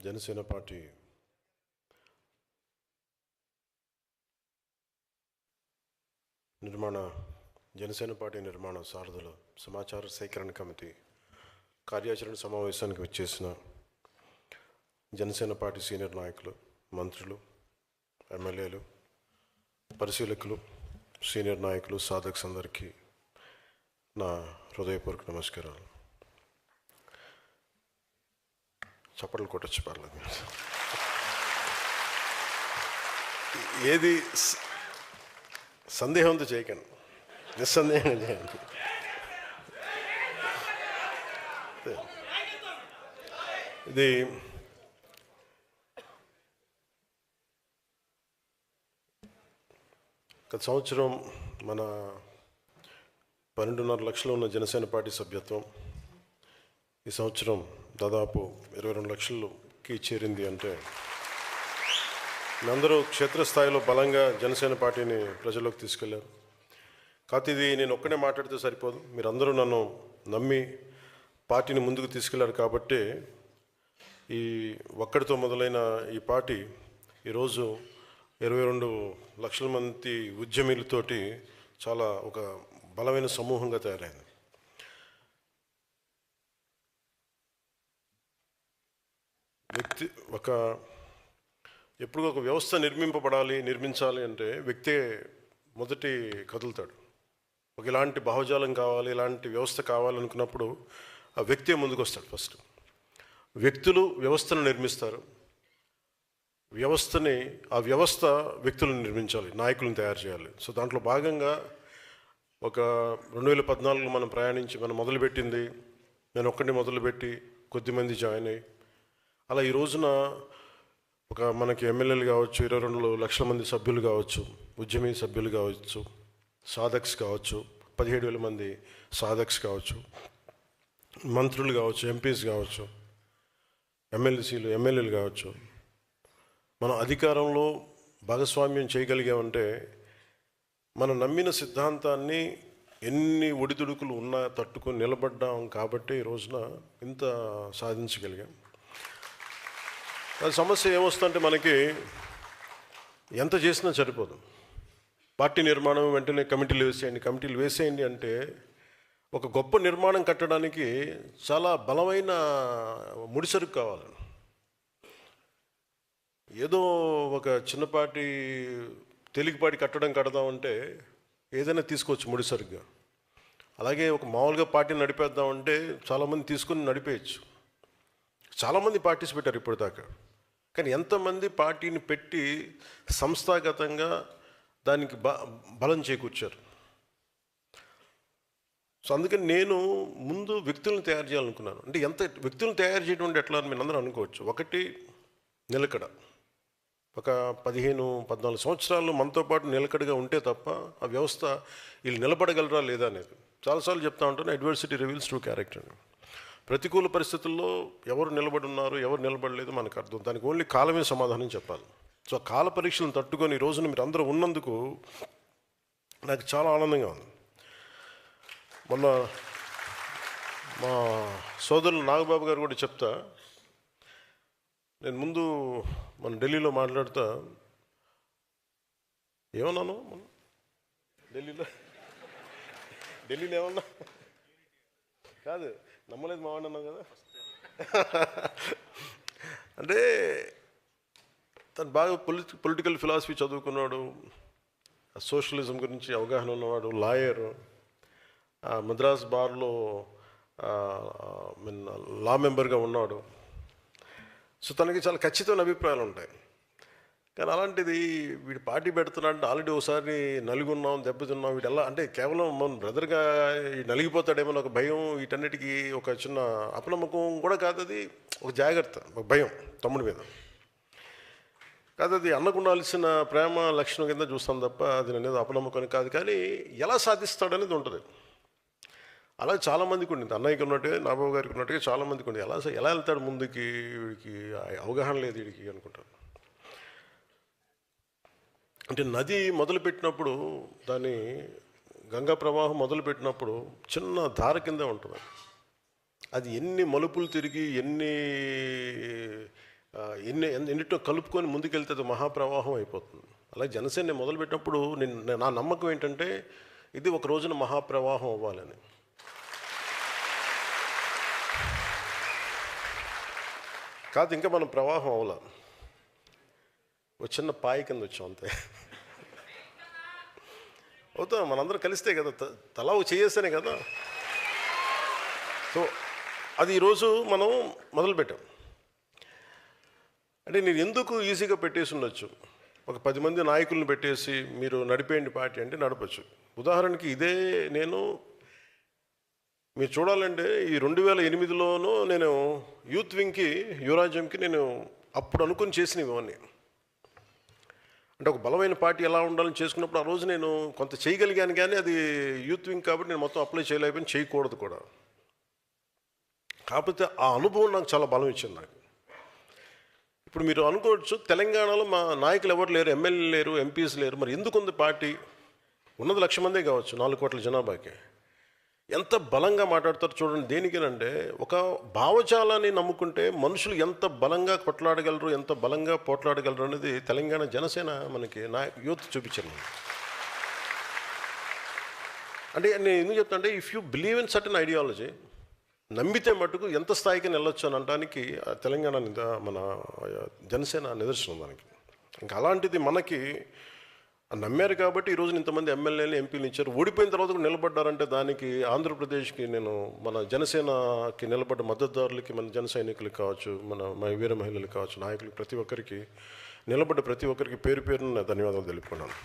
Janasena party నిర్మాణ సారథుల సమాచార సేకరణ కమిటీ కార్యాచరణ సమావేశానికి వచ్చేసిన జనసేన పార్టీ సీనియర్ నాయకులు, మంత్రులు, ఎమ్మెల్యేలు, పరిశీలకులు, సీనియర్ నాయకులు, సాధక్స్ అందరికీ నా హృదయపూర్వక నమస్కారాలు. చప్పట్లు కొట్టచ్చు పర్లేదు. ఏది సందేహంతో చేయకండి, నిస్సందేహంగా చేయండి. ఇది గత సంవత్సరం మన 12.5 లక్షలు ఉన్న జనసేన పార్టీ సభ్యత్వం ఈ సంవత్సరం దాదాపు 22 లక్షలకి చేరింది. అంటే అందరూ క్షేత్రస్థాయిలో బలంగా జనసేన పార్టీని ప్రజల్లోకి తీసుకెళ్లారు. కాకపోతే ఇది నేను ఒక్కడే మాట్లాడితే సరిపోదు, మీరందరూ నన్ను నమ్మి పార్టీని ముందుకు తీసుకెళ్లారు. కాబట్టి ఈ ఒక్కడితో మొదలైన ఈ పార్టీ ఈరోజు 22 లక్షల మంది ఉద్యమీలతోటి చాలా ఒక బలమైన సమూహంగా తయారైంది. ఎప్పుడు ఒక వ్యవస్థ నిర్మించాలి అంటే వ్యక్తే మొదటి కదులుతాడు. ఒక ఇలాంటి భావజాలం కావాలి, ఇలాంటి వ్యవస్థ కావాలనుకున్నప్పుడు ఆ వ్యక్తే ముందుకు వస్తాడు. ఫస్ట్ వ్యక్తులు వ్యవస్థను నిర్మిస్తారు, ఆ వ్యవస్థ వ్యక్తులను నిర్మించాలి, నాయకులను తయారు చేయాలి. సో దాంట్లో భాగంగా ఒక 2014 మనం మొదలుపెట్టింది, నేను ఒక్కడిని మొదలుపెట్టి కొద్దిమంది జాయిన్ అయ్యి అలా ఈ రోజున మనకి ఎమ్మెల్యేలు కావచ్చు, 22 లక్షల మంది సభ్యులు కావచ్చు, ఉద్యమీ సభ్యులు కావచ్చు, సాధక్స్ కావచ్చు, 17,000 మంది సాధక్స్ కావచ్చు, మంత్రులు కావచ్చు, ఎంపీస్ కావచ్చు, ఎమ్మెల్యేలు కావచ్చు. మనం అధికారంలో భాగస్వామ్యం చేయగలిగామంటే మనం నమ్మిన సిద్ధాంతాన్ని ఎన్ని ఒడిదుడుకులు ఉన్నా తట్టుకొని నిలబడ్డాం. కాబట్టి ఈ రోజున ఇంత సాధించగలిగాం. అది సమస్య ఏమొస్తుందంటే మనకి ఎంత చేసినా సరిపోదు. పార్టీ నిర్మాణం వెంటనే కమిటీలు వేసేయండి అంటే ఒక గొప్ప నిర్మాణం కట్టడానికి చాలా బలమైన ముడిసరుకు కావాలి. ఏదో ఒక చిన్నపాటి తేలికపాటి కడదామంటే ఏదైనా తీసుకోవచ్చు ముడిసరుగ్గా. అలాగే ఒక మామూలుగా పార్టీని నడిపేద్దామంటే చాలామంది తీసుకుని నడిపేయచ్చు. చాలామంది పార్టీస్ పెట్టారు ఇప్పటిదాకా, కానీ ఎంతమంది పార్టీని పెట్టి సంస్థాగతంగా దానికి బలం చేకూర్చారు. సో అందుకని నేను ముందు వ్యక్తులను తయారు చేయాలనుకున్నాను. అంటే ఎంత వ్యక్తులను తయారు చేయడం అంటే ఎట్లా అని మీరు అందరూ అనుకోవచ్చు. ఒకటి నిలకడ. ఒక 15-14 సంవత్సరాలు మనతో పాటు నిలకడగా ఉంటే తప్ప ఆ వ్యవస్థ వీళ్ళు నిలబడగలరా లేదా అనేది. చాలాసార్లు చెప్తా ఉంటాను, అడ్వర్సిటీ రివీల్స్ ట్రూ క్యారెక్టర్. ప్రతికూల పరిస్థితుల్లో ఎవరు నిలబడి ఉన్నారు, ఎవరు నిలబడలేదు మనకు అర్థం. దానికి ఓన్లీ కాలమే సమాధానం చెప్పాలి. సో కాల పరీక్షలను తట్టుకొని ఈ రోజున మీరు అందరూ ఉన్నందుకు నాకు చాలా ఆనందంగా ఉంది. మొన్న మా సోదరులు నాగబాబు గారు కూడా చెప్తా, నేను ముందు మన ఢిల్లీలో మాట్లాడుతా ఏమన్నాను, ఢిల్లీలో ఏమన్నా కాదు, నమ్మలేదు మావాడిని అన్నాం కదా. అంటే తను బాగా పొలిటికల్ ఫిలాసఫీ చదువుకున్నాడు, సోషలిజం గురించి అవగాహన ఉన్నవాడు, లాయర్, మద్రాస్ బార్లో లా మెంబర్గా ఉన్నాడు. సో తనకి చాలా ఖచ్చితమైన అభిప్రాయాలు ఉంటాయి. కానీ అలాంటిది వీడు పార్టీ పెడుతున్నాడంటే ఆల్రెడీ ఒకసారి నలుగున్నాం, దెబ్బతిన్నాం, వీడు ఎలా అంటే కేవలం మన బ్రదర్గా నలిగిపోతాడేమో ఒక భయం, వీటన్నిటికీ ఒక చిన్న అపనమ్మకం కూడా కాదు, అది ఒక జాగ్రత్త, ఒక భయం తమ్ముడి మీద కాదు. అది అన్నకు ఉండాల్సిన ప్రేమ లక్షణం కింద చూస్తాం తప్ప అది అనేది అపనమ్మకం కాదు. కానీ ఎలా సాధిస్తాడనేది ఉంటుంది. అలా చాలామందికి ఉండింది, అన్నయ్యకి ఉన్నట్టుగా, నాబాబు గారికి ఉన్నట్టుగా చాలామందికి ఉండింది. ఎలా వెళ్తాడు ముందుకి, వీడికి అవగాహన లేదు వీడికి అనుకుంటారు. అంటే నది మొదలుపెట్టినప్పుడు, దాని గంగా ప్రవాహం మొదలుపెట్టినప్పుడు చిన్న ధార కిందే ఉంటుంది. అది ఎన్ని మలుపులు తిరిగి ఎన్ని ఎన్నిటితో కలుపుకొని ముందుకెళ్తే అది మహాప్రవాహం అయిపోతుంది. అలాగే జనసేన నేను మొదలుపెట్టినప్పుడు నా నమ్మకం ఏంటంటే ఇది ఒక రోజున మహాప్రవాహం అవ్వాలని. కాదు, ఇంకా మనం ప్రవాహం అవ్వాల, ఒక చిన్న పాయి కింద వచ్చాం అంతే. అవుతాం మనందరం కలిస్తే కదా, తలా చేస్తేనే కదా. సో అది ఈరోజు మనం మొదలుపెట్టాం. అంటే నేను ఎందుకు ఈజీగా పెట్టేసి ఉండొచ్చు, ఒక 10 మంది నాయకులను పెట్టేసి మీరు నడిపేయండి పార్టీ అంటే నడపచ్చు. ఉదాహరణకి ఇదే మీరు చూడాలంటే ఈ 2008లోనూ నేను యూత్ వింగ్కి, యువరాజ్యంకి నేను అప్పుడు అనుకుని చేసినవి ఇవన్నీ. అంటే ఒక బలమైన పార్టీ ఎలా ఉండాలని చేసుకున్నప్పుడు ఆ రోజు నేను కొంత చేయగలిగాను, కానీ అది యూత్ వింగ్ కాబట్టి నేను మొత్తం అప్లై చేయలేకపోయినా, చేయకూడదు కూడా. కాకపోతే ఆ అనుభవం నాకు చాలా బలం ఇచ్చింది నాకు. ఇప్పుడు మీరు అనుకోవచ్చు తెలంగాణలో మా నాయకులు ఎవరు లేరు, ఎమ్మెల్యేలు లేరు, ఎంపీస్ లేరు, మరి ఎందుకు ఉంది పార్టీ? ఉన్నది 1,00,000 మందే కావచ్చు 4 కోట్ల జనాభాకి. ఎంత బలంగా మాట్లాడతారు చూడండి. దేనికేనంటే ఒక భావజాలాన్ని నమ్ముకుంటే మనుషులు ఎంత బలంగా కొట్లాడగలరు, ఎంత బలంగా పోట్లాడగలరు అనేది తెలంగాణ జనసేన మనకి యూత్ చూపించింది. అంటే నేను ఎందుకు చెప్తా అంటే, if you believe in certain ideology, నమ్మితే మటుకు ఎంత స్థాయికి వెళ్ళొచ్చు అని అనడానికి తెలంగాణ మన జనసేన నిదర్శనం దానికి. ఇంకా అలాంటిది మనకి నమ్మారు కాబట్టి ఈరోజు ఇంతమంది ఎమ్మెల్యేలు, ఎంపీలు ఇచ్చారు. ఓడిపోయిన తర్వాత కూడా నిలబడ్డారంటే దానికి ఆంధ్రప్రదేశ్కి నేను మన జనసేనకి నిలబడ్డ మద్దతుదారులకి, మన జన సైనికులకు కావచ్చు, మన వీర మహిళలకు కావచ్చు, నాయకులకు, ప్రతి ఒక్కరికి నిలబడ్డ ప్రతి ఒక్కరికి పేరు పేరున ధన్యవాదాలు తెలుపుకున్నాను.